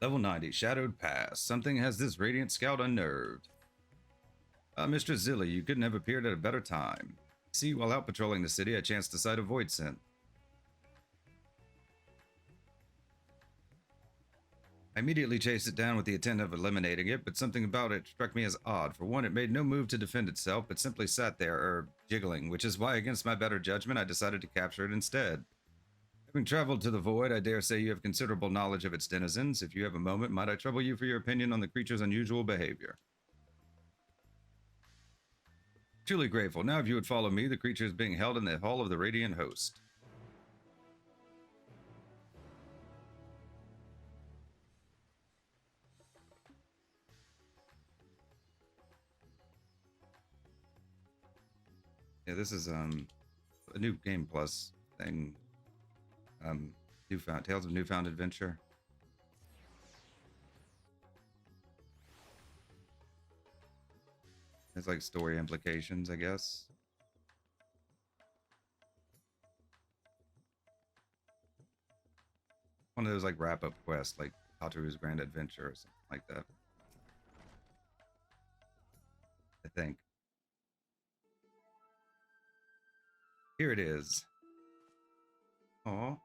Level 90, Shadowed Pass. Something has this Radiant Scout unnerved. Mistress Zilly, you couldn't have appeared at a better time. See, while out patrolling the city, I chanced to sight a void scent. I immediately chased it down with the intent of eliminating it, but something about it struck me as odd. For one, it made no move to defend itself, but simply sat there, jiggling, which is why, against my better judgment, I decided to capture it instead. Having traveled to the void, I dare say you have considerable knowledge of its denizens. If you have a moment, might I trouble you for your opinion on the creature's unusual behavior? Truly grateful. Now if you would follow me, the creature is being held in the Hall of the Radiant Host. Yeah, this is a new Game Plus thing. Newfound, Tales of Newfound Adventure. It's like story implications, I guess. One of those like wrap-up quests, like Hatoru's Grand Adventure or something like that. I think. Here it is. Oh,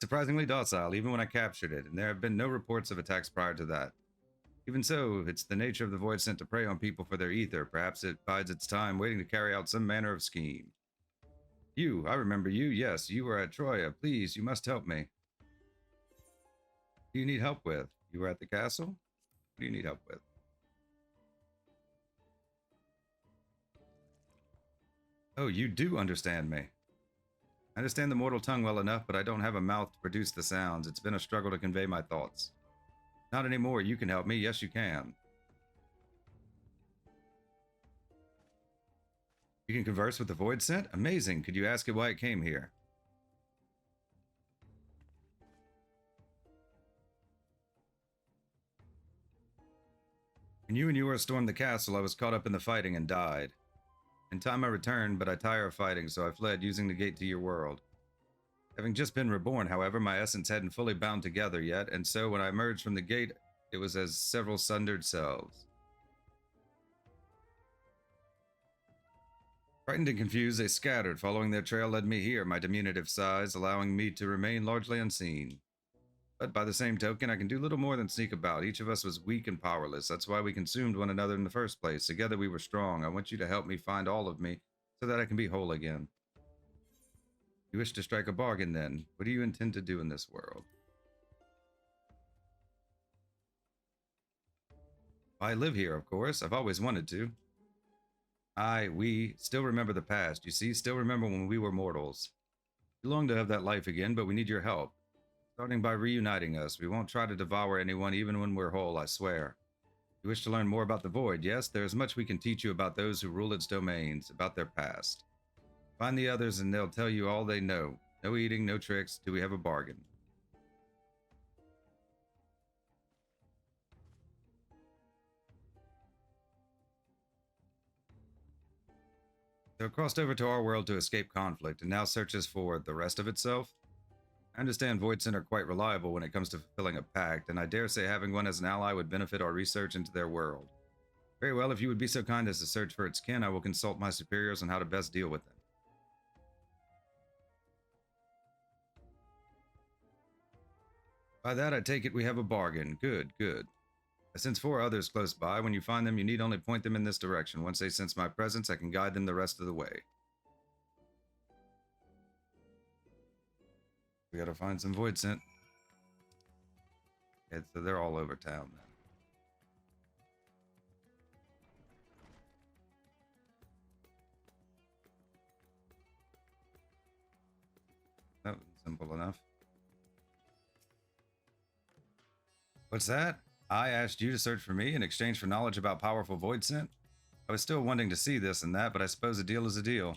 surprisingly docile, even when I captured it, and there have been no reports of attacks prior to that. Even so, it's the nature of the void sent to prey on people for their ether. Perhaps it bides its time, waiting to carry out some manner of scheme. You, I remember you. Yes, you were at Troya. Please, you must help me. What do you need help with? You were at the castle? What do you need help with? Oh, you do understand me. I understand the mortal tongue well enough, but I don't have a mouth to produce the sounds. It's been a struggle to convey my thoughts. Not anymore. You can help me. Yes, you can. You can converse with the void scent? Amazing. Could you ask it why it came here? When you and Yura stormed the castle, I was caught up in the fighting and died. In time I returned, but I tire of fighting, so I fled, using the gate to your world. Having just been reborn, however, my essence hadn't fully bound together yet, and so when I emerged from the gate, it was as several sundered selves. Frightened and confused, they scattered. Following their trail led me here, my diminutive size, allowing me to remain largely unseen. But by the same token, I can do little more than sneak about. Each of us was weak and powerless. That's why we consumed one another in the first place. Together we were strong. I want you to help me find all of me, so that I can be whole again. You wish to strike a bargain, then? What do you intend to do in this world? I live here, of course. I've always wanted to. We still remember the past. You see, still remember when we were mortals. We long to have that life again, but we need your help. Starting by reuniting us. We won't try to devour anyone even when we're whole, I swear. You wish to learn more about the Void, yes? There is much we can teach you about those who rule its domains, about their past. Find the others and they'll tell you all they know. No eating, no tricks. Do we have a bargain? So it crossed over to our world to escape conflict and now searches for the rest of itself? I understand Voidsen are quite reliable when it comes to fulfilling a pact, and I dare say having one as an ally would benefit our research into their world. Very well, if you would be so kind as to search for its kin, I will consult my superiors on how to best deal with them. By that, I take it we have a bargain. Good, good. I sense 4 others close by. When you find them, you need only point them in this direction. Once they sense my presence, I can guide them the rest of the way. We gotta find some void scent. Okay, so they're all over town then. That was simple enough. What's that? I asked you to search for me in exchange for knowledge about powerful void scent? I was still wanting to see this and that, but I suppose a deal is a deal.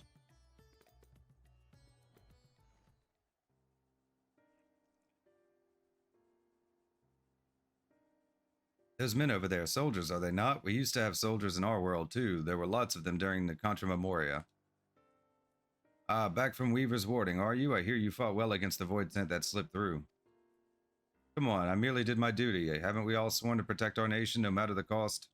Those men over there, soldiers, are they not? We used to have soldiers in our world, too. There were lots of them during the Contra Memoria. Ah, back from Weaver's Warding, are you? I hear you fought well against the void scent that slipped through. Come on, I merely did my duty. Haven't we all sworn to protect our nation, no matter the cost?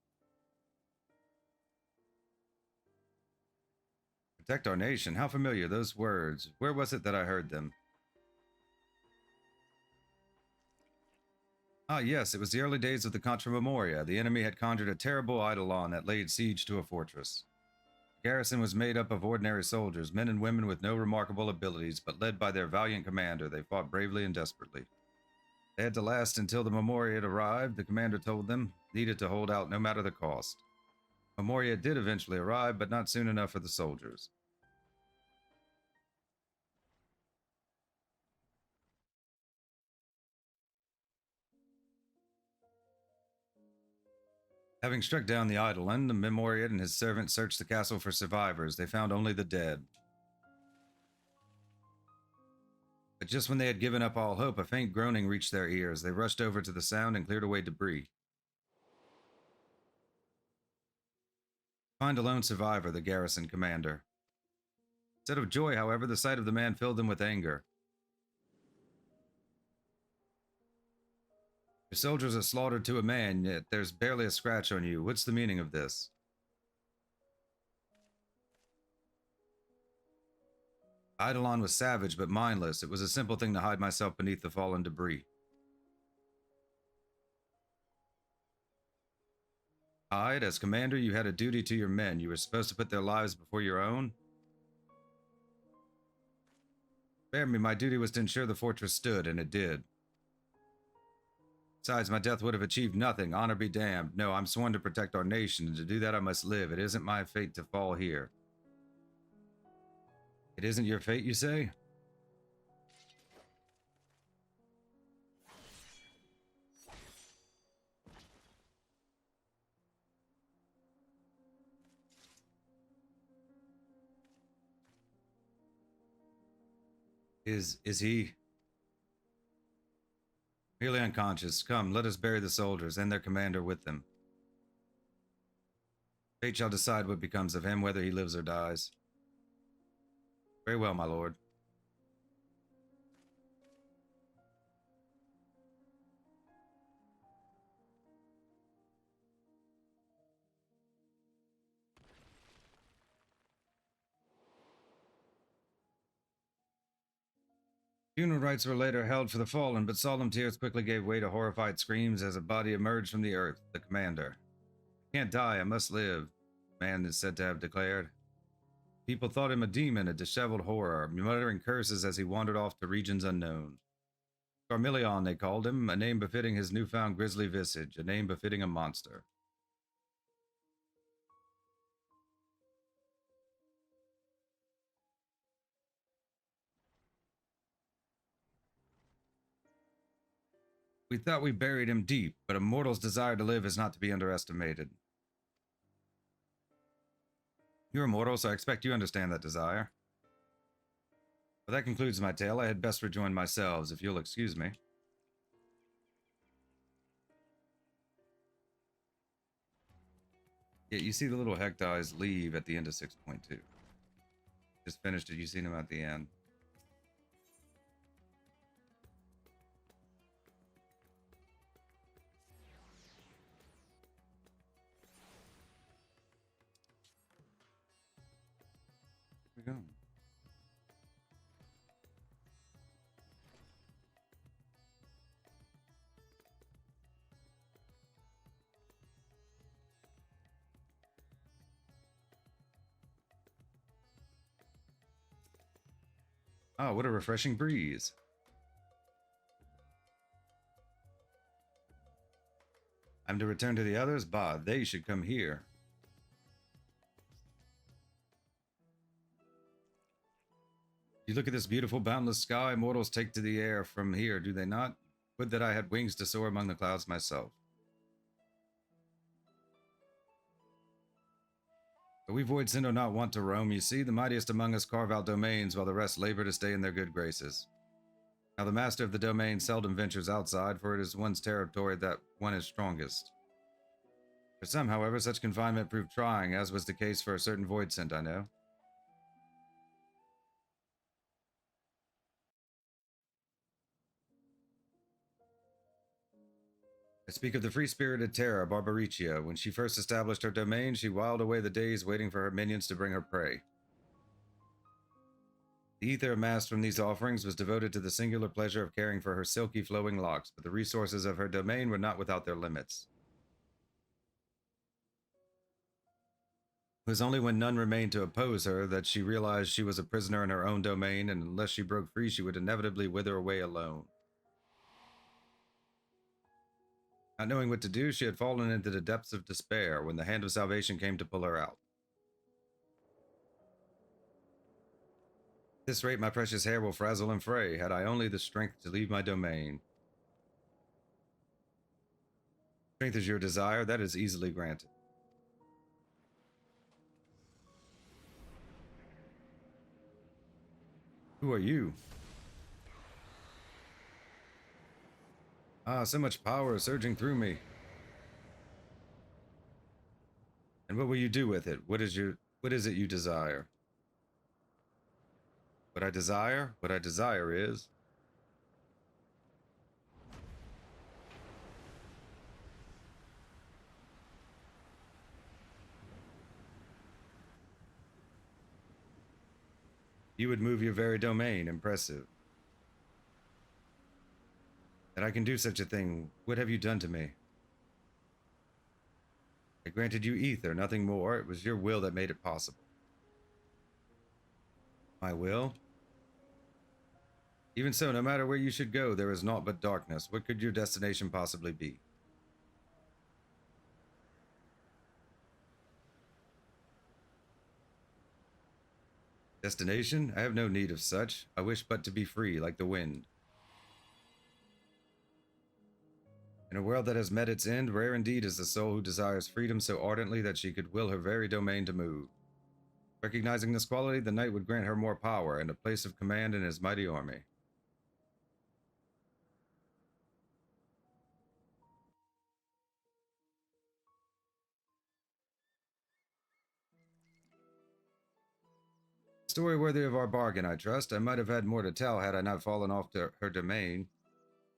Protect our nation? How familiar, those words. Where was it that I heard them? Ah, yes, it was the early days of the Contra Memoria. The enemy had conjured a terrible eidolon that laid siege to a fortress. The garrison was made up of ordinary soldiers, men and women with no remarkable abilities, but led by their valiant commander, they fought bravely and desperately. They had to last until the Memoria had arrived, the commander told them, needed to hold out no matter the cost. Memoria did eventually arrive, but not soon enough for the soldiers. Having struck down the eidolon, the Memoriat and his servant searched the castle for survivors. They found only the dead. But just when they had given up all hope, a faint groaning reached their ears. They rushed over to the sound and cleared away debris. Find a lone survivor, the garrison commander. Instead of joy, however, the sight of the man filled them with anger. Your soldiers are slaughtered to a man, yet there's barely a scratch on you. What's the meaning of this? Eidolon was savage but mindless. It was a simple thing to hide myself beneath the fallen debris. Hide? As commander, you had a duty to your men. You were supposed to put their lives before your own? Spare me, my duty was to ensure the fortress stood, and it did. Besides, my death would have achieved nothing. Honor be damned. No, I'm sworn to protect our nation, and to do that I must live. It isn't my fate to fall here. It isn't your fate, you say? Is he merely unconscious? Come, let us bury the soldiers and their commander with them. Fate shall decide what becomes of him, whether he lives or dies. Very well, my lord. Funeral rites were later held for the fallen, but solemn tears quickly gave way to horrified screams as a body emerged from the earth. The commander. I can't die, I must live, the man is said to have declared. People thought him a demon, a disheveled horror, muttering curses as he wandered off to regions unknown. Carmillion, they called him, a name befitting his newfound grisly visage, a name befitting a monster. We thought we buried him deep, but a mortal's desire to live is not to be underestimated. You're immortal, so I expect you understand that desire. Well, that concludes my tale. I had best rejoin my cells, if you'll excuse me. Yeah, you see the little hectides leave at the end of 6.2. Just finished it. You seen them at the end. Here we go. Oh, what a refreshing breeze. I'm to return to the others? Bah, they should come here. You look at this beautiful, boundless sky. Mortals take to the air from here, do they not? Would that I had wings to soar among the clouds myself. But we void sin do not want to roam, you see. The mightiest among us carve out domains, while the rest labor to stay in their good graces. Now the master of the domain seldom ventures outside, for it is one's territory that one is strongest. For some, however, such confinement proved trying, as was the case for a certain void scent I know. I speak of the free-spirited Terra Barbaricia. When she first established her domain, she whiled away the days waiting for her minions to bring her prey. The ether amassed from these offerings was devoted to the singular pleasure of caring for her silky flowing locks, but the resources of her domain were not without their limits. It was only when none remained to oppose her that she realized she was a prisoner in her own domain, and unless she broke free, she would inevitably wither away alone. Not knowing what to do, she had fallen into the depths of despair when the hand of salvation came to pull her out. At this rate, my precious hair will frazzle and fray, had I only the strength to leave my domain. Strength is your desire, that is easily granted. Who are you? Ah, so much power surging through me. And what will you do with it? What is it you desire? What I desire? What I desire is... You would move your very domain. Impressive. That I can do such a thing. What have you done to me? I granted you ether, nothing more. It was your will that made it possible. My will? Even so, no matter where you should go, there is naught but darkness. What could your destination possibly be? Destination? I have no need of such. I wish but to be free, like the wind. In a world that has met its end, rare indeed is the soul who desires freedom so ardently that she could will her very domain to move. Recognizing this quality, the knight would grant her more power and a place of command in his mighty army. Story worthy of our bargain, I trust. I might have had more to tell had I not fallen off to her domain.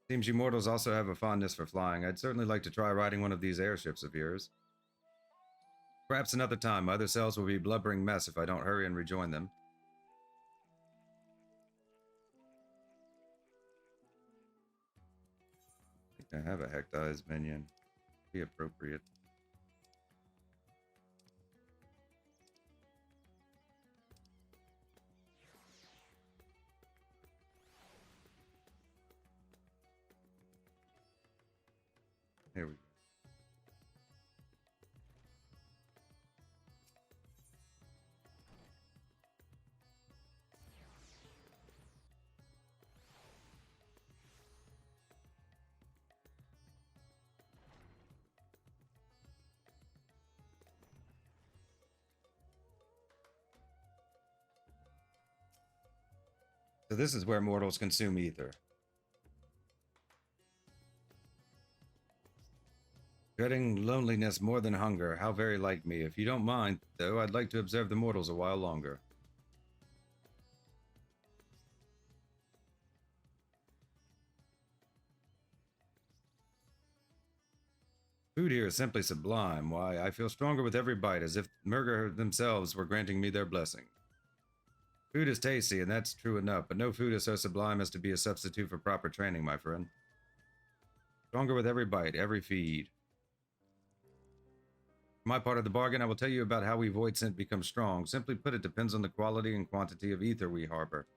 Seems you mortals also have a fondness for flying. I'd certainly like to try riding one of these airships of yours. Perhaps another time. My other selves will be a blubbering mess if I don't hurry and rejoin them. I think I have a Hectize minion. Be appropriate. Here we go. So this is where mortals consume ether. Dreading loneliness more than hunger, how very like me. If you don't mind, though, I'd like to observe the mortals a while longer. Food here is simply sublime. Why, I feel stronger with every bite, as if Murger themselves were granting me their blessing. Food is tasty, and that's true enough, but no food is so sublime as to be a substitute for proper training, my friend. Stronger with every bite, every feed. For my part of the bargain, I will tell you about how we void scent become strong. Simply put, it depends on the quality and quantity of ether we harbor.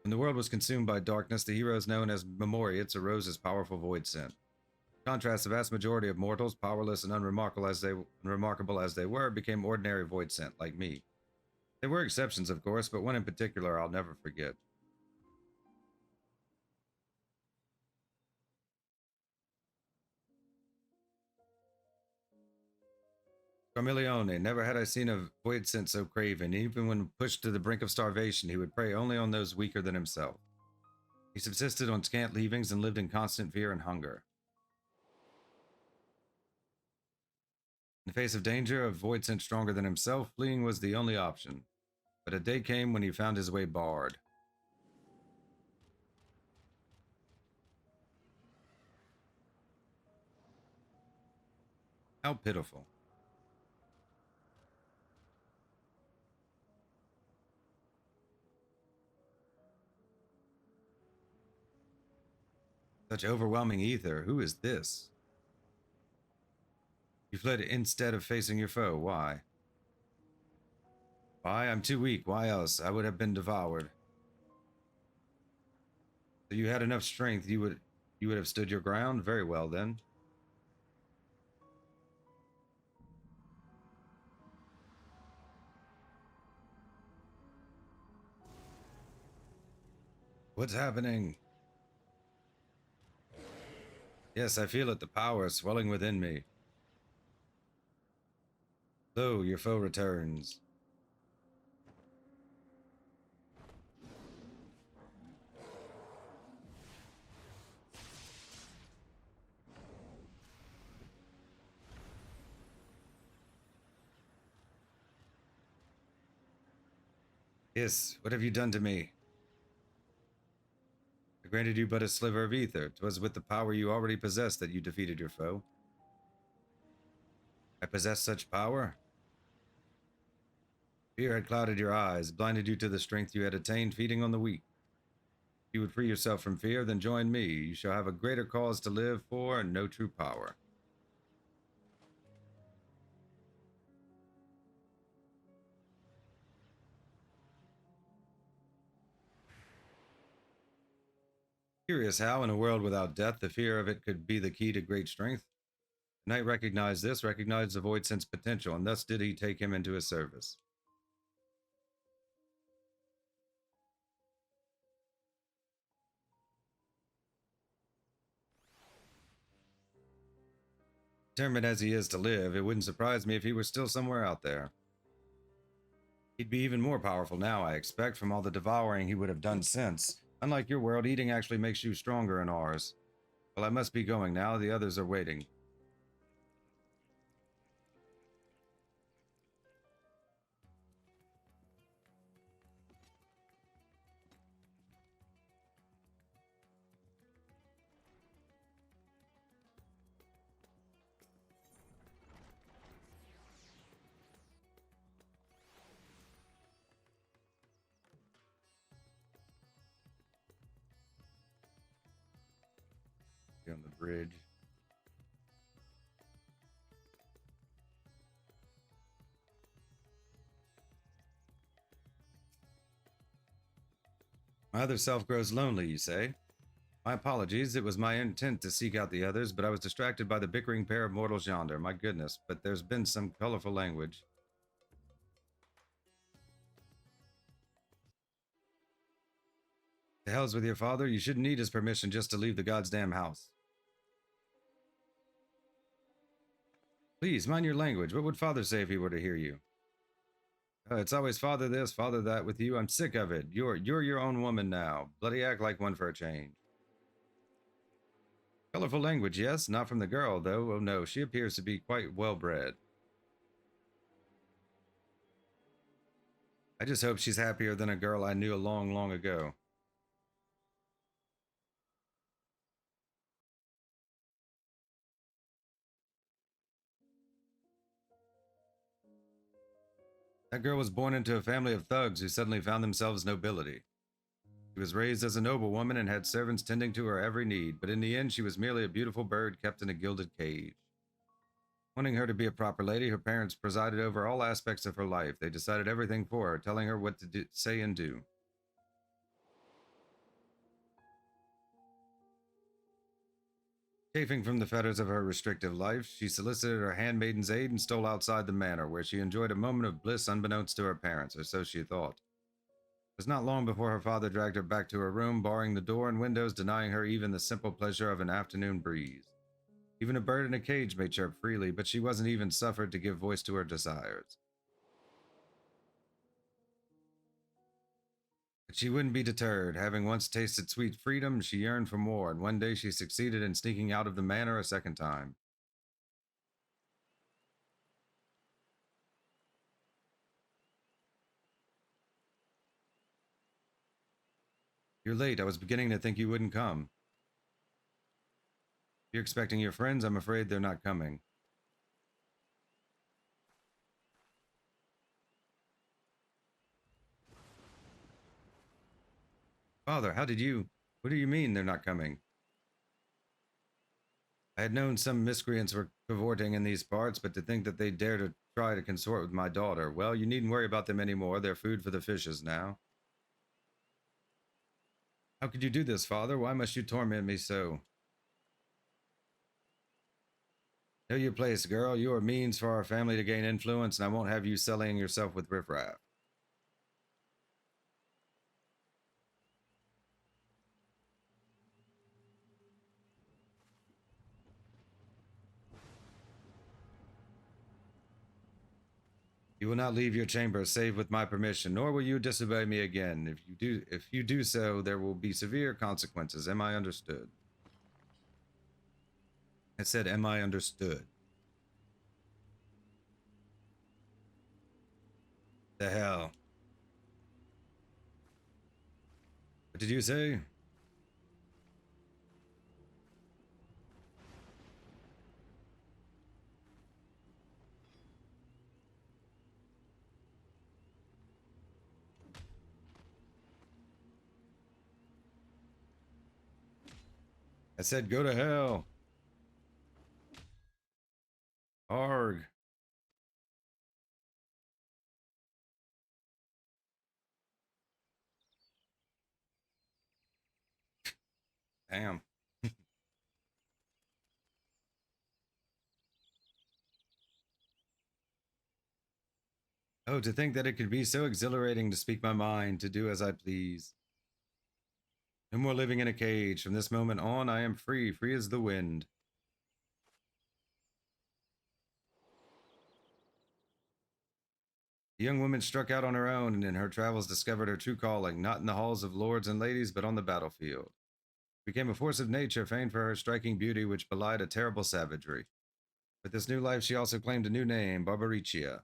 When the world was consumed by darkness, the heroes known as Memoriates arose as powerful void scent. In contrast, the vast majority of mortals, powerless and unremarkable as they were, became ordinary void scent, like me. There were exceptions, of course, but one in particular I'll never forget. Carmeleone, never had I seen a void scent so craven. Even when pushed to the brink of starvation, he would prey only on those weaker than himself. He subsisted on scant leavings and lived in constant fear and hunger. In the face of danger, a void scent stronger than himself, fleeing was the only option. But a day came when he found his way barred. How pitiful. Such overwhelming ether. Who is this? You fled instead of facing your foe. Why? Why? I'm too weak. Why else? I would have been devoured. So you had enough strength, you would have stood your ground? Very well then. What's happening? Yes, I feel it, the power swelling within me. Lo, your foe returns. Yes, what have you done to me? I granted you but a sliver of ether. 'Twas with the power you already possessed that you defeated your foe. I possess such power? Fear had clouded your eyes, blinded you to the strength you had attained feeding on the weak. If you would free yourself from fear, then join me. You shall have a greater cause to live for and no true power. Curious how, in a world without death, the fear of it could be the key to great strength. The knight recognized this, recognized the void sense potential, and thus did he take him into his service. Determined as he is to live, it wouldn't surprise me if he were still somewhere out there. He'd be even more powerful now, I expect, from all the devouring he would have done since. Unlike your world, eating actually makes you stronger in ours. Well, I must be going now. The others are waiting. On the bridge. My other self grows lonely, you say? My apologies. It was my intent to seek out the others, but I was distracted by the bickering pair of mortals yonder. My goodness, but there's been some colorful language. The hell's with your father? You shouldn't need his permission just to leave the goddamn house. Please, mind your language. What would father say if he were to hear you? It's always father this, father that with you. I'm sick of it. You're your own woman now. Bloody act like one for a change. Colorful language, yes. Not from the girl, though. Oh no, she appears to be quite well bred. I just hope she's happier than a girl I knew a long, long ago. That girl was born into a family of thugs who suddenly found themselves nobility. She was raised as a noblewoman and had servants tending to her every need, but in the end she was merely a beautiful bird kept in a gilded cage. Wanting her to be a proper lady, her parents presided over all aspects of her life. They decided everything for her, telling her what to say and do. Chafing from the fetters of her restrictive life, she solicited her handmaiden's aid and stole outside the manor, where she enjoyed a moment of bliss unbeknownst to her parents, or so she thought. It was not long before her father dragged her back to her room, barring the door and windows, denying her even the simple pleasure of an afternoon breeze. Even a bird in a cage may chirp freely, but she wasn't even suffered to give voice to her desires. But she wouldn't be deterred. Having once tasted sweet freedom, she yearned for more, and one day she succeeded in sneaking out of the manor a second time. You're late. I was beginning to think you wouldn't come. If you're expecting your friends, I'm afraid they're not coming. Father, how did you... What do you mean they're not coming? I had known some miscreants were cavorting in these parts, but to think that they dare to try to consort with my daughter, well, you needn't worry about them anymore. They're food for the fishes now. How could you do this, Father? Why must you torment me so? Know your place, girl. You are means for our family to gain influence, and I won't have you sullying yourself with riffraff. You will not leave your chamber save with my permission, nor will you disobey me again. If you do so, there will be severe consequences. Am I understood? I said, am I understood? The hell? What did you say? I said, go to hell. Arg. Damn. Oh, to think that it could be so exhilarating to speak my mind, to do as I please. No more living in a cage. From this moment on, I am free, free as the wind. The young woman struck out on her own and in her travels discovered her true calling, not in the halls of lords and ladies, but on the battlefield. Became a force of nature, famed for her striking beauty, which belied a terrible savagery. With this new life, she also claimed a new name, Barbaricia.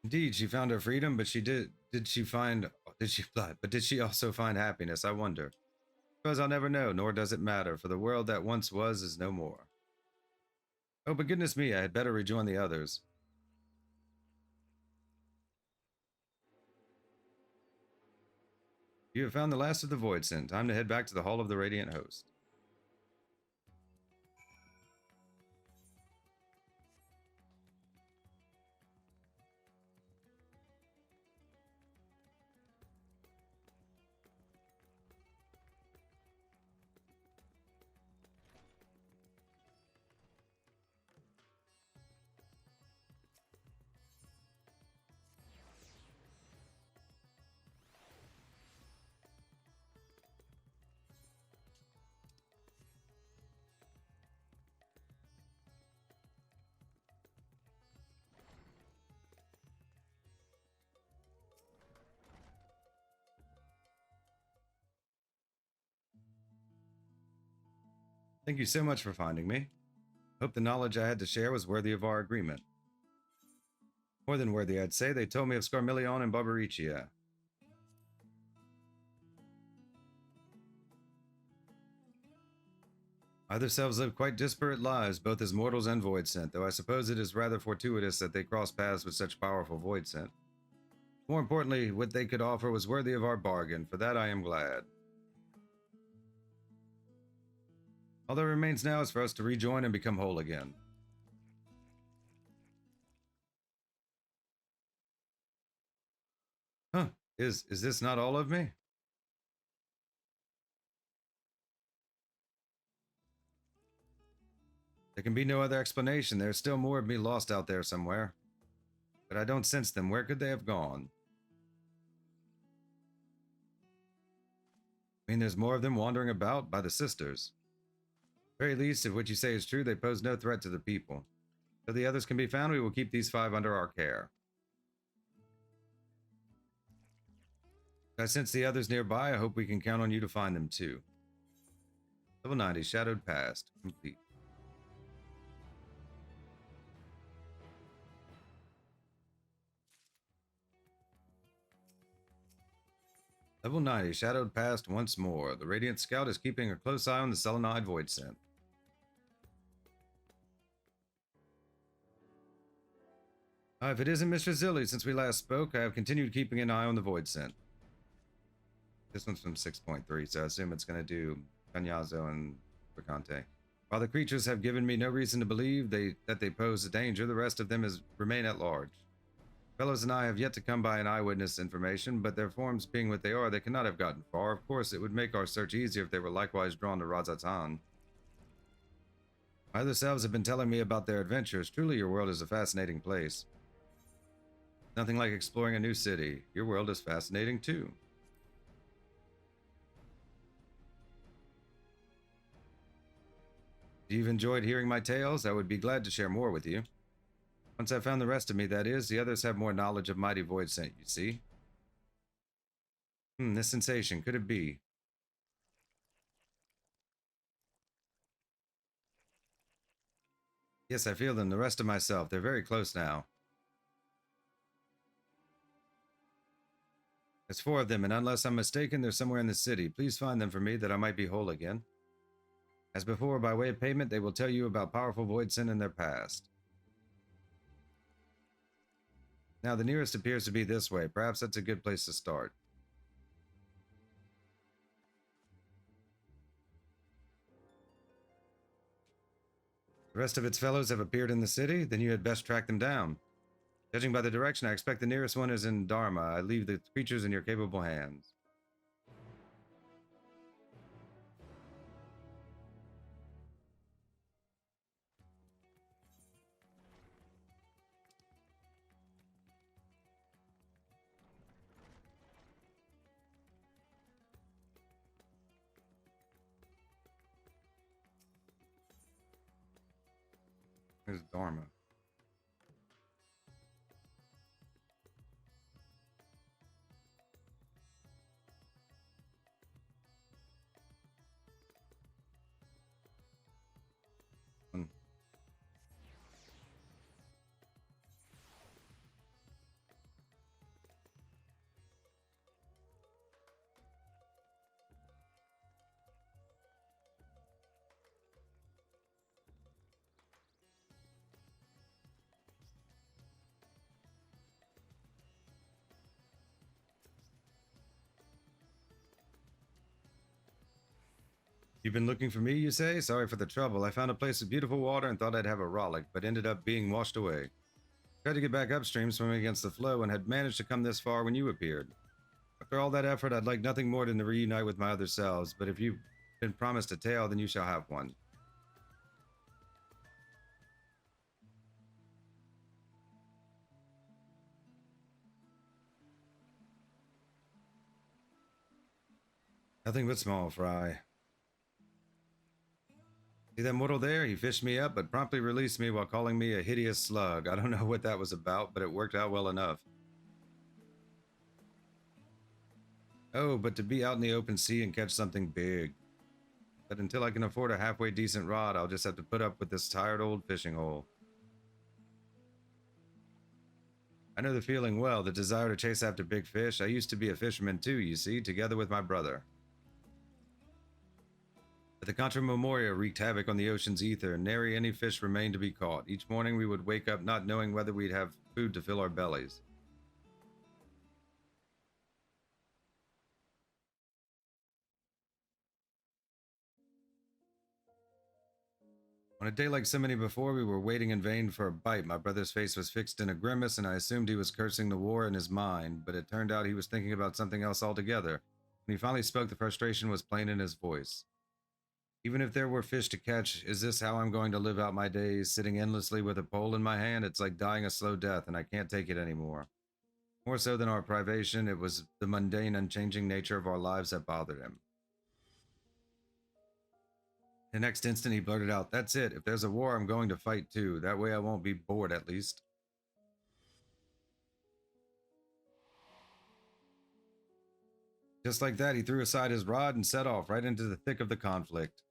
Indeed, she found her freedom, but did she also find happiness? I wonder. Suppose I'll never know, nor does it matter, for the world that once was is no more. Oh, but goodness me, I had better rejoin the others. You have found the last of the Voidsent. Time to head back to the Hall of the Radiant Host. Thank you so much for finding me. Hope the knowledge I had to share was worthy of our agreement. More than worthy, I'd say. They told me of Scarmillion and Barbaricia. Either selves live quite disparate lives, both as mortals and Voidsent, though I suppose it is rather fortuitous that they crossed paths with such powerful Voidsent. More importantly, what they could offer was worthy of our bargain. For that I am glad. All that remains now is for us to rejoin and become whole again. Huh, is this not all of me? There can be no other explanation. There's still more of me lost out there somewhere. But I don't sense them. Where could they have gone? I mean, there's more of them wandering about by the sisters. At the very least, if what you say is true, they pose no threat to the people. Till the others can be found, we will keep these 5 under our care. If I sense the others nearby, I hope we can count on you to find them too. Level 90, Shadowed Past, complete. Level 90, Shadowed Past once more. The Radiant Scout is keeping a close eye on the Selenide Voidsent. If it isn't Mr. Zilli, since we last spoke, I have continued keeping an eye on the void scent. This one's from 6.3, so I assume it's going to do Canyazo and Picante. While the creatures have given me no reason to believe that they pose a danger, the rest of them remain at large. Fellows and I have yet to come by an eyewitness information, but their forms being what they are, they cannot have gotten far. Of course, it would make our search easier if they were likewise drawn to Razatan. My other selves have been telling me about their adventures. Truly, your world is a fascinating place. Nothing like exploring a new city. Your world is fascinating too. If you've enjoyed hearing my tales, I would be glad to share more with you. Once I've found the rest of me, that is, the others have more knowledge of mighty void scent, you see. This sensation, could it be? Yes, I feel them, the rest of myself. They're very close now. There's 4 of them, and unless I'm mistaken, they're somewhere in the city. Please find them for me, that I might be whole again. As before, by way of payment, they will tell you about powerful void scent in their past. Now, the nearest appears to be this way. Perhaps that's a good place to start. The rest of its fellows have appeared in the city? Then you had best track them down. Judging by the direction, I expect the nearest one is in Dharma. I leave the creatures in your capable hands. There's Dharma. You've been looking for me, you say? Sorry for the trouble. I found a place with beautiful water and thought I'd have a rollick, but ended up being washed away. Tried to get back upstream, swimming against the flow, and had managed to come this far when you appeared. After all that effort, I'd like nothing more than to reunite with my other selves, but if you've been promised a tale, then you shall have one. Nothing but small fry. See that mortal there? He fished me up, but promptly released me while calling me a hideous slug. I don't know what that was about, but it worked out well enough. Oh, but to be out in the open sea and catch something big. But until I can afford a halfway decent rod, I'll just have to put up with this tired old fishing hole. I know the feeling well, the desire to chase after big fish. I used to be a fisherman too, you see, together with my brother. But the Contra Memoria wreaked havoc on the ocean's ether, and nary any fish remained to be caught. Each morning we would wake up not knowing whether we'd have food to fill our bellies. On a day like so many before, we were waiting in vain for a bite. My brother's face was fixed in a grimace, and I assumed he was cursing the war in his mind, but it turned out he was thinking about something else altogether. When he finally spoke, the frustration was plain in his voice. Even if there were fish to catch, is this how I'm going to live out my days, sitting endlessly with a pole in my hand? It's like dying a slow death, and I can't take it anymore. More so than our privation, it was the mundane, unchanging nature of our lives that bothered him. The next instant, he blurted out, "That's it. If there's a war, I'm going to fight too. That way I won't be bored, at least." Just like that, he threw aside his rod and set off right into the thick of the conflict.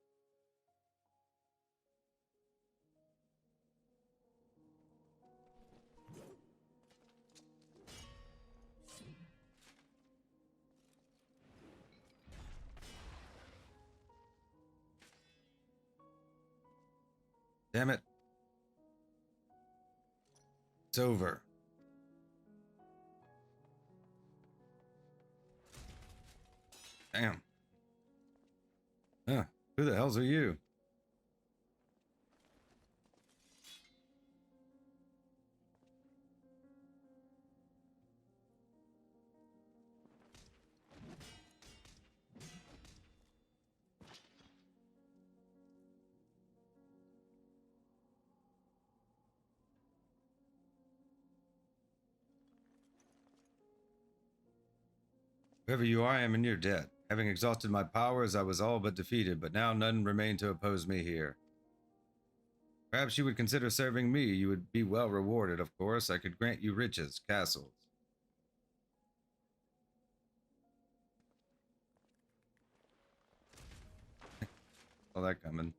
Damn it. It's over. Damn. Huh. Who the hells are you? Whoever you are, I am in your debt. Having exhausted my powers, I was all but defeated, but now none remain to oppose me here. Perhaps you would consider serving me. You would be well rewarded, of course. I could grant you riches, castles. All that coming.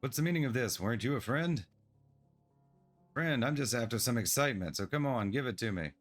What's the meaning of this? Weren't you a friend? Friend, I'm just after some excitement, so come on, give it to me.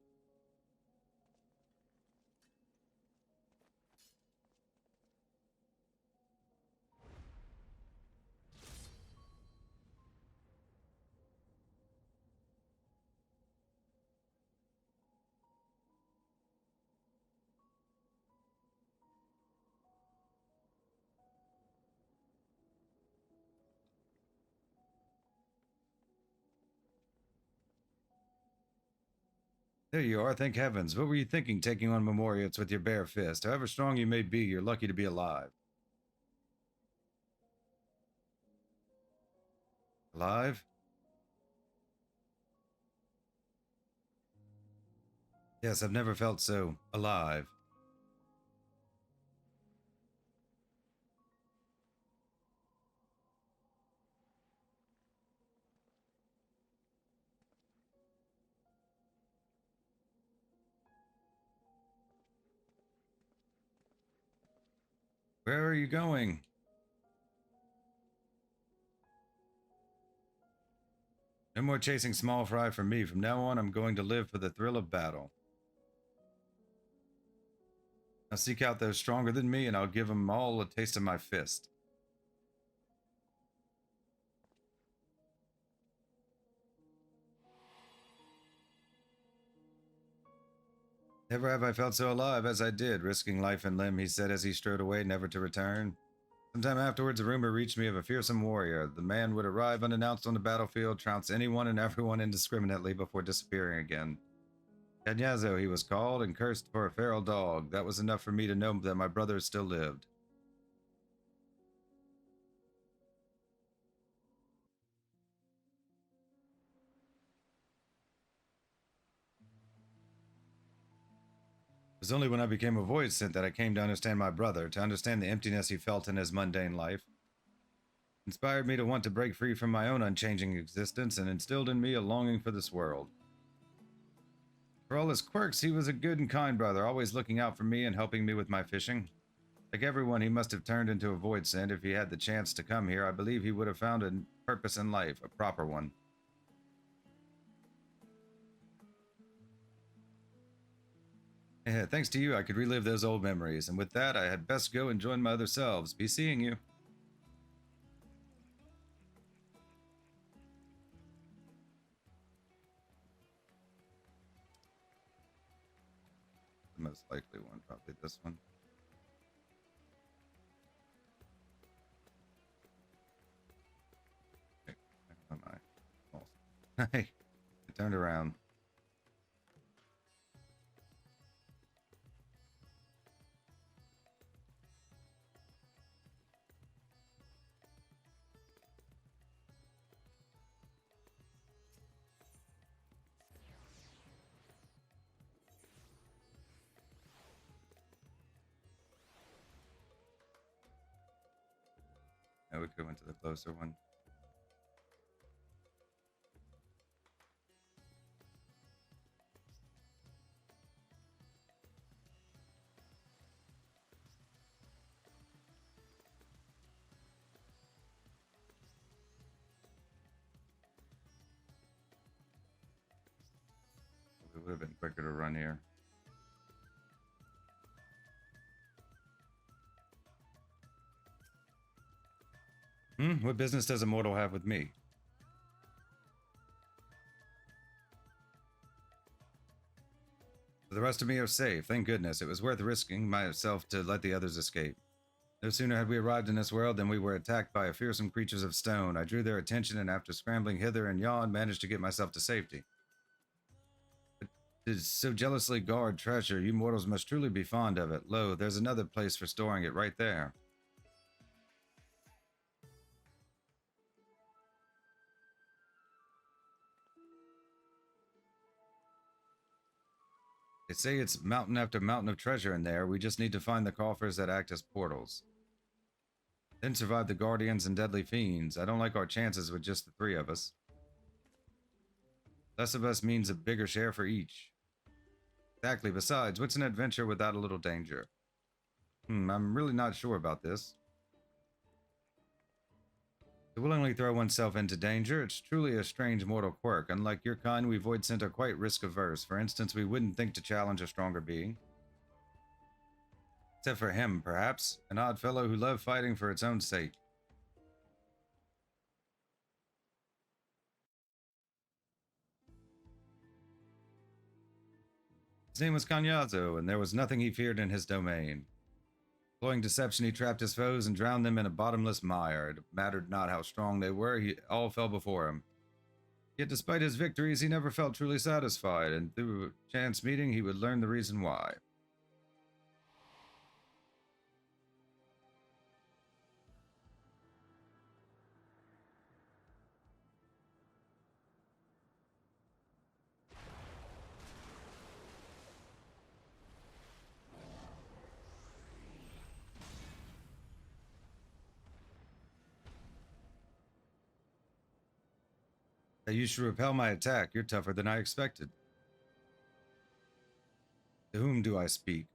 There you are, thank heavens. What were you thinking taking on Memoriates with your bare fist? However strong you may be, you're lucky to be alive. Alive? Yes, I've never felt so alive. Where are you going? No more chasing small fry for me. From now on, I'm going to live for the thrill of battle. I'll seek out those stronger than me, and I'll give them all a taste of my fist. Never have I felt so alive as I did, risking life and limb, he said as he strode away, never to return. Sometime afterwards, a rumor reached me of a fearsome warrior. The man would arrive unannounced on the battlefield, trounce anyone and everyone indiscriminately before disappearing again. Canyazo, he was called, and cursed for a feral dog. That was enough for me to know that my brother still lived. It was only when I became a void sent that I came to understand my brother, to understand the emptiness he felt in his mundane life. It inspired me to want to break free from my own unchanging existence and instilled in me a longing for this world. For all his quirks, he was a good and kind brother, always looking out for me and helping me with my fishing. Like everyone, he must have turned into a void scent. If he had the chance to come here, I believe he would have found a purpose in life, a proper one. Thanks to you, I could relive those old memories, and with that, I had best go and join my other selves. Be seeing you. The most likely one, probably this one. Okay, where am I? Oh. Hey, I turned around. I would go into the closer one. It would have been quicker to run here. What business does a mortal have with me? The rest of me are safe, thank goodness. It was worth risking myself to let the others escape. No sooner had we arrived in this world than we were attacked by fearsome creatures of stone. I drew their attention, and after scrambling hither and yon, managed to get myself to safety. But to so jealously guard treasure, you mortals must truly be fond of it. Lo, there's another place for storing it right there. They say it's mountain after mountain of treasure in there. We just need to find the coffers that act as portals. Then survive the guardians and deadly fiends. I don't like our chances with just the three of us. Less of us means a bigger share for each. Exactly. Besides, what's an adventure without a little danger? I'm really not sure about this. To willingly throw oneself into danger, it's truly a strange mortal quirk. Unlike your kind, we void-sent are quite risk-averse. For instance, we wouldn't think to challenge a stronger being. Except for him, perhaps. An odd fellow who loved fighting for its own sake. His name was Kanyazo, and there was nothing he feared in his domain. Employing deception, he trapped his foes and drowned them in a bottomless mire. It mattered not how strong they were, all fell before him. Yet despite his victories, he never felt truly satisfied, and through a chance meeting, he would learn the reason why. You should repel my attack. You're tougher than I expected. To whom do I speak?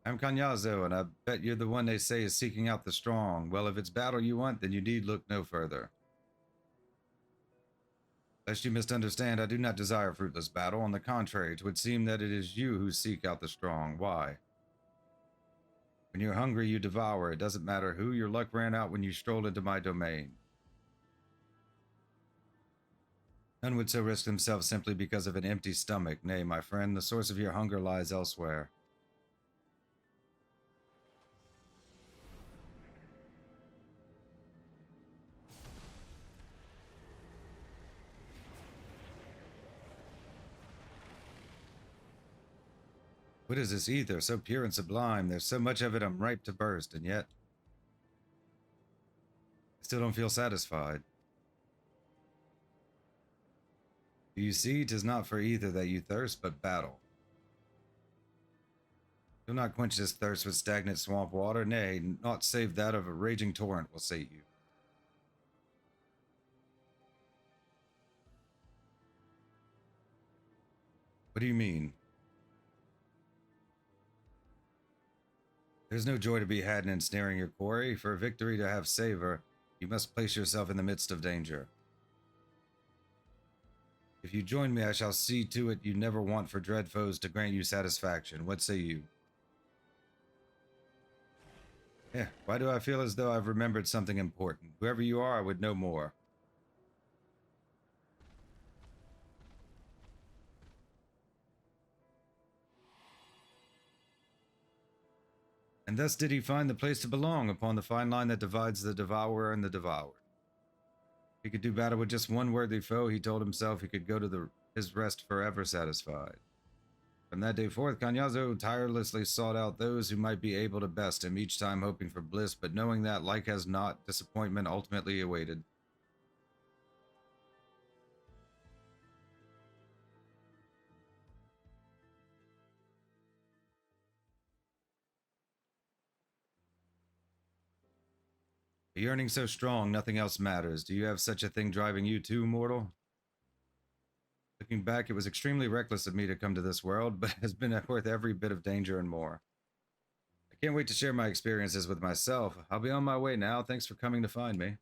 I'm Kanyazo, and I bet you're the one they say is seeking out the strong. Well, if it's battle you want, then you need look no further. Lest you misunderstand, I do not desire fruitless battle. On the contrary, it would seem that it is you who seek out the strong. Why? When you're hungry, you devour. It doesn't matter who. Your luck ran out when you strolled into my domain. None would so risk themselves simply because of an empty stomach. Nay, my friend, the source of your hunger lies elsewhere. What is this ether, so pure and sublime? There's so much of it I'm ripe to burst, and yet I still don't feel satisfied. Do you see, 'tis not for ether that you thirst, but battle. Do not quench this thirst with stagnant swamp water, nay, naught save that of a raging torrent will sate you. What do you mean? There's no joy to be had in ensnaring your quarry. For a victory to have savor, you must place yourself in the midst of danger. If you join me, I shall see to it you never want for dread foes to grant you satisfaction. What say you? Why do I feel as though I've remembered something important? Whoever you are, I would know more. And thus did he find the place to belong upon the fine line that divides the devourer and the devoured. If he could do battle with just one worthy foe, he told himself he could go to his rest forever satisfied. From that day forth, Kanyazo tirelessly sought out those who might be able to best him, each time hoping for bliss, but knowing that, like as not, disappointment ultimately awaited. A yearning so strong, nothing else matters. Do you have such a thing driving you too, mortal? Looking back, it was extremely reckless of me to come to this world, but has been worth every bit of danger and more. I can't wait to share my experiences with myself. I'll be on my way now. Thanks for coming to find me.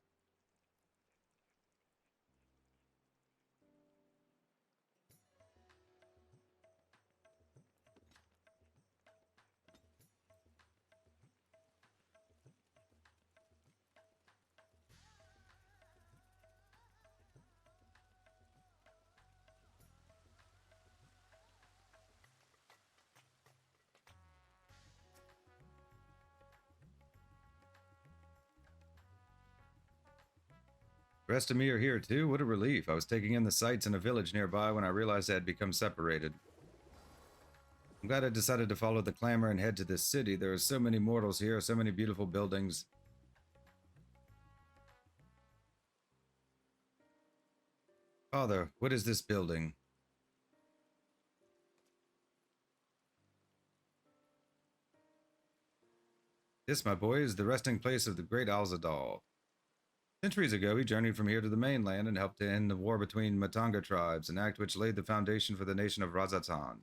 The rest of me are here too? What a relief. I was taking in the sights in a village nearby when I realized I had become separated. I'm glad I decided to follow the clamor and head to this city. There are so many mortals here, so many beautiful buildings. Father, what is this building? This, my boy, is the resting place of the great Alzadal. Centuries ago, he journeyed from here to the mainland and helped to end the war between Matanga tribes, an act which laid the foundation for the nation of Razatan.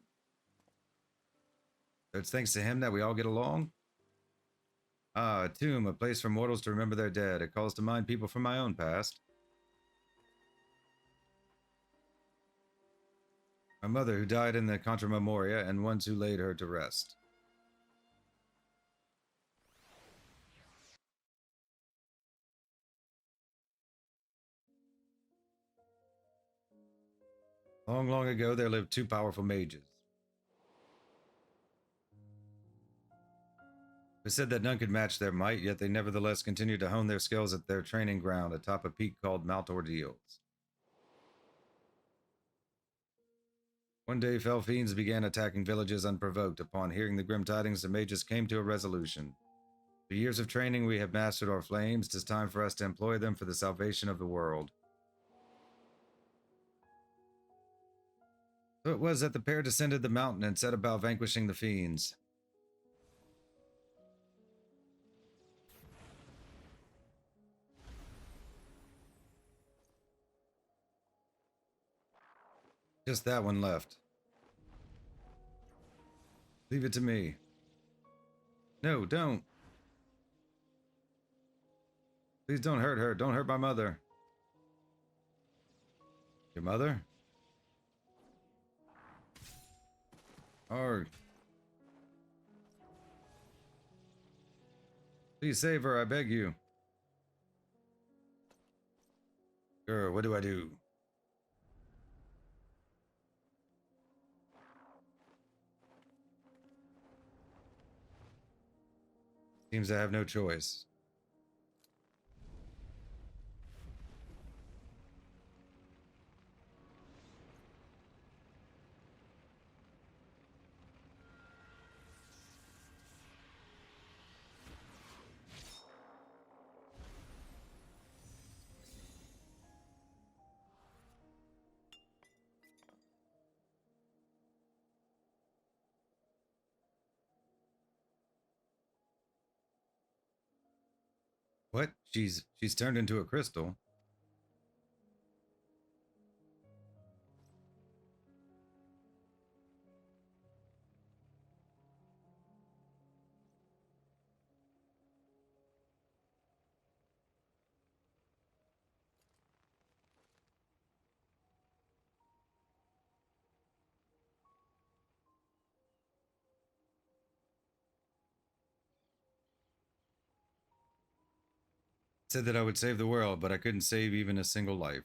So it's thanks to him that we all get along? Ah, a tomb, a place for mortals to remember their dead. It calls to mind people from my own past. My mother, who died in the Contra Memoria, and ones who laid her to rest. Long, long ago, there lived two powerful mages. It was said that none could match their might, yet they nevertheless continued to hone their skills at their training ground atop a peak called Mount Ordeals. One day, fell fiends began attacking villages unprovoked. Upon hearing the grim tidings, the mages came to a resolution. Through years of training, we have mastered our flames. It is time for us to employ them for the salvation of the world. So it was that the pair descended the mountain and set about vanquishing the fiends. Just that one left. Leave it to me. No, don't. Please don't hurt her. Don't hurt my mother. Your mother? Arg. Please save her, I beg you. Girl, what do I do? Seems I have no choice. What? She's turned into a crystal. Said that I would save the world, but I couldn't save even a single life.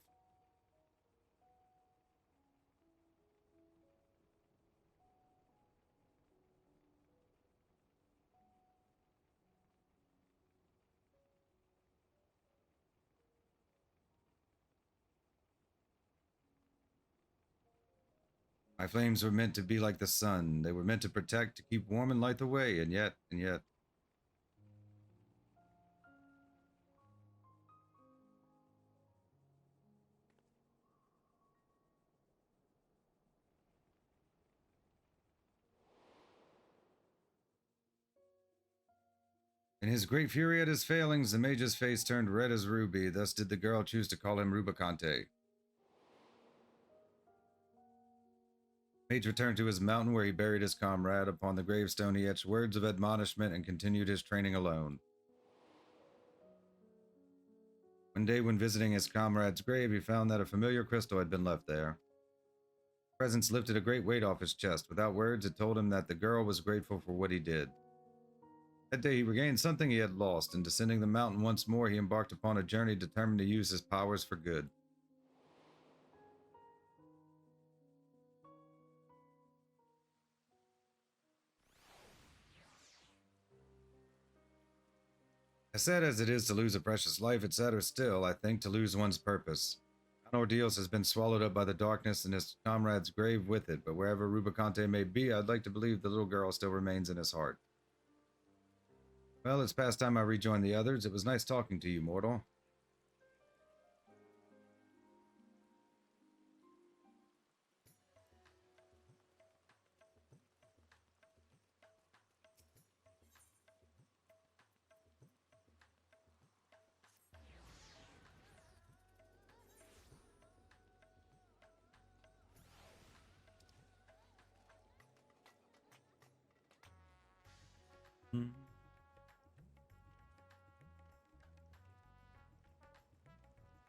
My flames were meant to be like the sun. They were meant to protect, to keep warm and light the way, and yet. In his great fury at his failings, the mage's face turned red as ruby. Thus did the girl choose to call him Rubicante. Mage returned to his mountain where he buried his comrade. Upon the gravestone he etched words of admonishment and continued his training alone. One day when visiting his comrade's grave, he found that a familiar crystal had been left there. His presence lifted a great weight off his chest. Without words, it told him that the girl was grateful for what he did. That day he regained something he had lost, and descending the mountain once more, he embarked upon a journey determined to use his powers for good. As sad as it is to lose a precious life, it's sadder still, I think, to lose one's purpose. Don Ordeals has been swallowed up by the darkness and his comrade's grave with it, but wherever Rubicante may be, I'd like to believe the little girl still remains in his heart. Well, it's past time I rejoined the others. It was nice talking to you, mortal.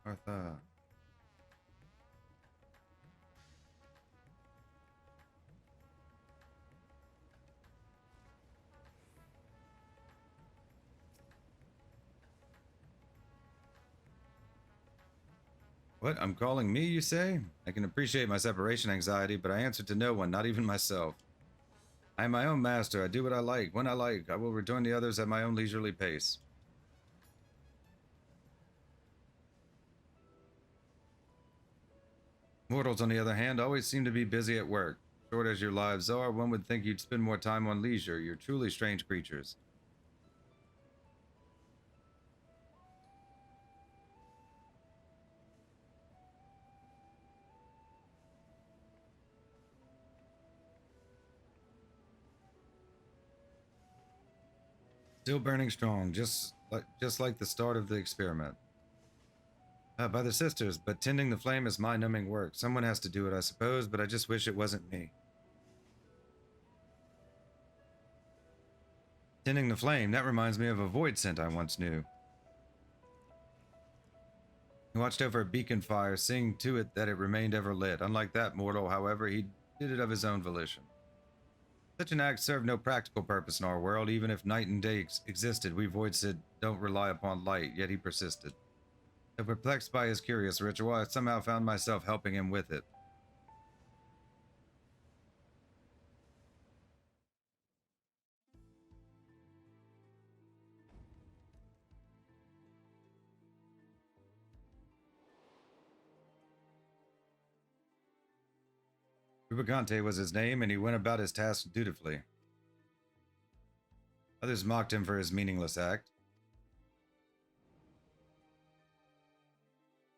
Martha. What? I'm calling me, you say? I can appreciate my separation anxiety, but I answer to no one, not even myself. I am my own master. I do what I like, when I like. I will rejoin the others at my own leisurely pace. Mortals, on the other hand, always seem to be busy at work. Short as your lives are, one would think you'd spend more time on leisure. You're truly strange creatures. Still burning strong, just like the start of the experiment. By the sisters, but tending the flame is mind-numbing work. Someone has to do it, I suppose, but I just wish it wasn't me. Tending the flame, that reminds me of a void scent I once knew. He watched over a beacon fire, seeing to it that it remained ever lit. Unlike that mortal, however, he did it of his own volition. Such an act served no practical purpose in our world. Even if night and day existed, we voidsid don't rely upon light, yet he persisted. So perplexed by his curious ritual, I somehow found myself helping him with it. Rubicante was his name, and he went about his task dutifully. Others mocked him for his meaningless act.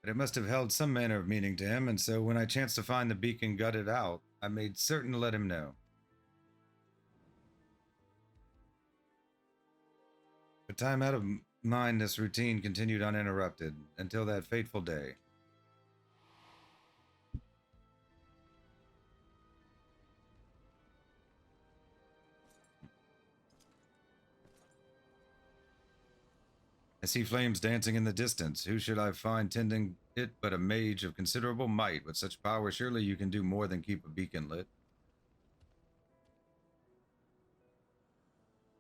But it must have held some manner of meaning to him, and so when I chanced to find the beacon gutted out, I made certain to let him know. For time out of mind, this routine continued uninterrupted until that fateful day. I see flames dancing in the distance. Who should I find tending it but a mage of considerable might? With such power, surely you can do more than keep a beacon lit.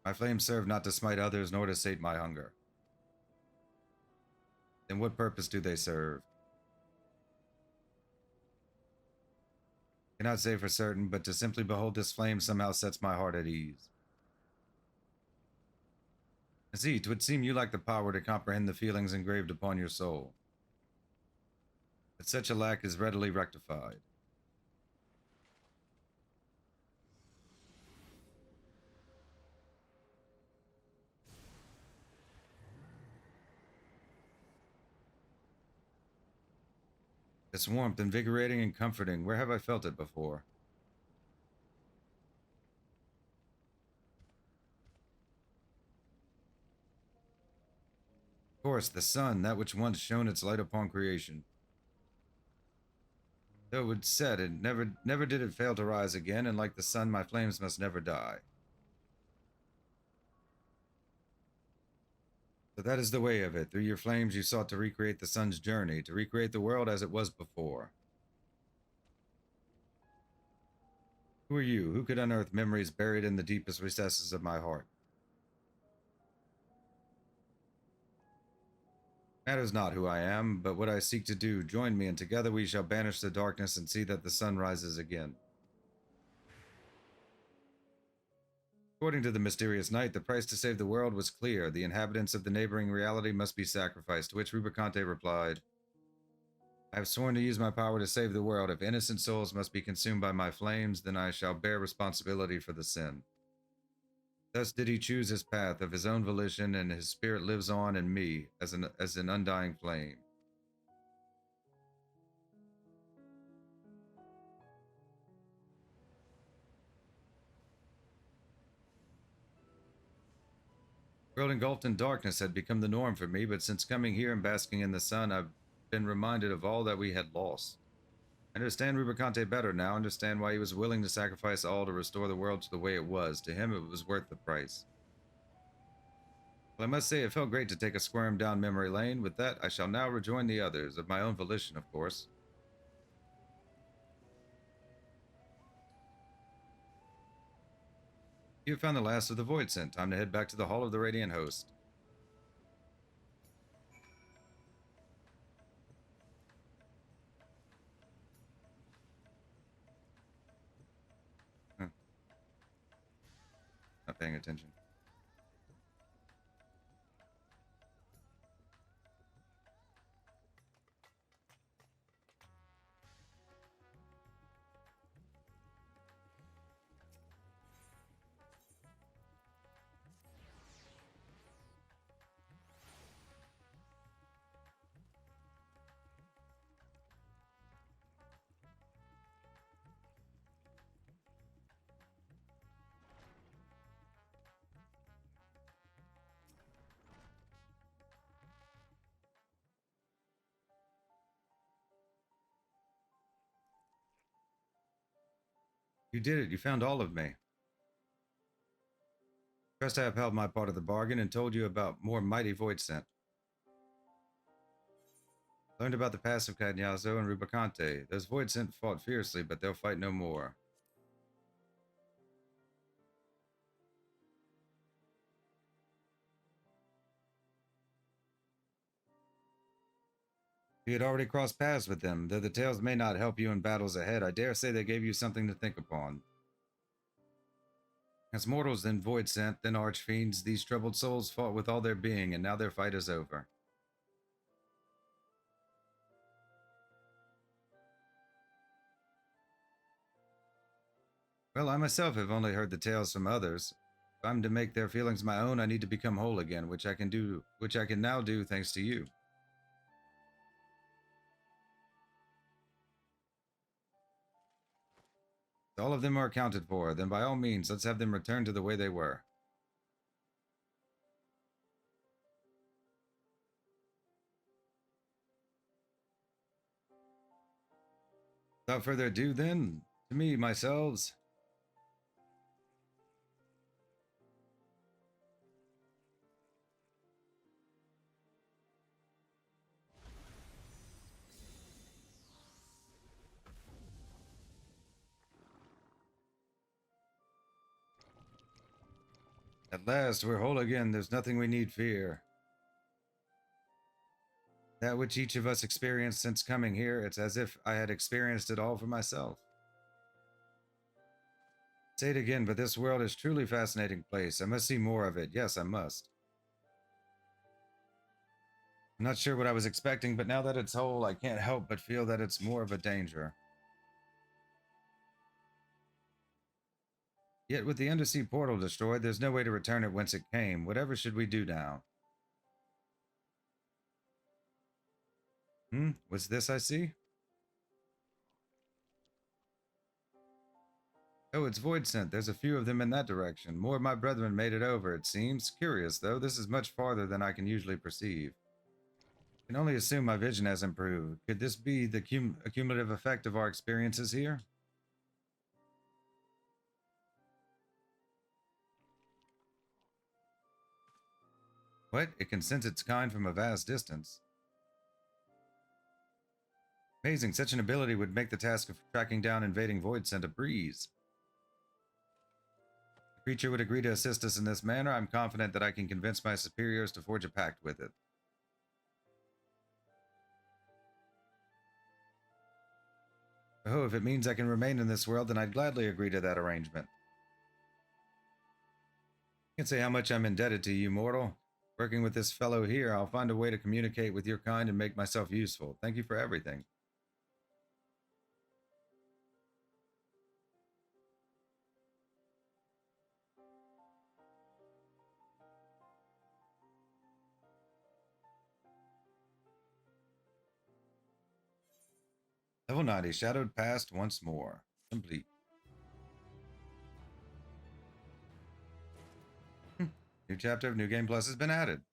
My flames serve not to smite others, nor to sate my hunger. Then what purpose do they serve? I cannot say for certain, but to simply behold this flame somehow sets my heart at ease. See, 'twould seem you lack the power to comprehend the feelings engraved upon your soul. But such a lack is readily rectified. This warmth, invigorating and comforting, where have I felt it before? Of course, the sun, that which once shone its light upon creation. Though it would set, it never did it fail to rise again, and like the sun, my flames must never die. So that is the way of it. Through your flames, you sought to recreate the sun's journey, to recreate the world as it was before. Who are you? Who could unearth memories buried in the deepest recesses of my heart? Matters not who I am, but what I seek to do. Join me, and together we shall banish the darkness and see that the sun rises again. According to the mysterious knight, the price to save the world was clear. The inhabitants of the neighboring reality must be sacrificed, to which Rubicante replied, I have sworn to use my power to save the world. If innocent souls must be consumed by my flames, then I shall bear responsibility for the sin. Thus did he choose his path of his own volition, and his spirit lives on in me as an undying flame. The world engulfed in darkness had become the norm for me, but since coming here and basking in the sun, I've been reminded of all that we had lost. I understand Rubicante better now, understand why he was willing to sacrifice all to restore the world to the way it was. To him, it was worth the price. Well, I must say it felt great to take a squirm down memory lane. With that, I shall now rejoin the others, of my own volition, of course. You have found the last of the Void Scent. Time to head back to the Hall of the Radiant Host. Huh. Not paying attention. You did it. You found all of me. Trust I have held my part of the bargain and told you about more mighty Void Scent. Learned about the past of Cagnazzo and Rubicante. Those Void Scent fought fiercely, but they'll fight no more. You had already crossed paths with them. Though the tales may not help you in battles ahead, I dare say they gave you something to think upon. As mortals, then Void Scent, then Archfiends, these troubled souls fought with all their being, and now their fight is over. Well, I myself have only heard the tales from others. If I'm to make their feelings my own, I need to become whole again, which I can now do thanks to you. If all of them are accounted for, then by all means, let's have them return to the way they were. Without further ado, then, to me, myself. At last, we're whole again. There's nothing we need fear. That which each of us experienced since coming here, it's as if I had experienced it all for myself. Say it again, but this world is truly a fascinating place. I must see more of it. Yes, I must. I'm not sure what I was expecting, but now that it's whole, I can't help but feel that it's more of a danger. Yet with the undersea portal destroyed, there's no way to return it whence it came. Whatever should we do now? What's this I see? Oh, it's Void Scent. There's a few of them in that direction. More of my brethren made it over, it seems. Curious, though. This is much farther than I can usually perceive. I can only assume my vision has improved. Could this be the cumulative effect of our experiences here? What? It can sense its kind from a vast distance. Amazing. Such an ability would make the task of tracking down invading Void Scent a breeze. If the creature would agree to assist us in this manner, I'm confident that I can convince my superiors to forge a pact with it. Oh, if it means I can remain in this world, then I'd gladly agree to that arrangement. Can't say how much I'm indebted to you, mortal. Working with this fellow here, I'll find a way to communicate with your kind and make myself useful. Thank you for everything. Level 90, Shadowed Past once more. Complete. New chapter of New Game Plus has been added.